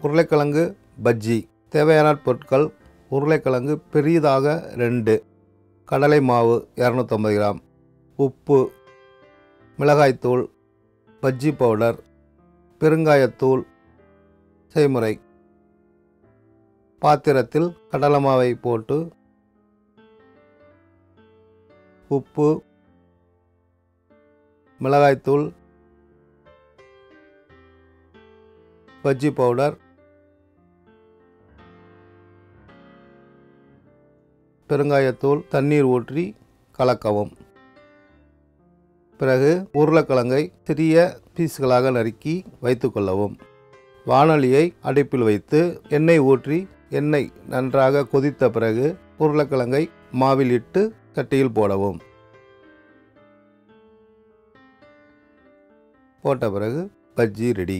உருளைக்கிழங்கு பஜ்ஜி. தேவையான பொருட்கள்: உருளைக்கிழங்கு பெரிதாக 2, கடலை மாவு 250 கிராம், உப்பு, மிளகாய்த்தூள், பஜ்ஜி பவுடர், பெருங்காயத்தூள். செய்முறை: பாத்திரத்தில் கடலை மாவை போட்டு உப்பு, மிளகாய்த்தூள், பஜ்ஜி பவுடர், பெருங்காயத்தூள், தண்ணீர் ஊற்றி கலக்கவும். பிறகு உருளைக்கிழங்கை சிறிய பீஸ்களாக நறுக்கி வைத்துக்கொள்ளவும். வாணலியை அடுப்பில் வைத்து எண்ணெய் ஊற்றி எண்ணெய் நன்றாக கொதித்த பிறகு உருளைக்கிழங்கை மாவில் இட்டு சட்டியில் போடவும். போட்ட பிறகு பஜ்ஜி ரெடி.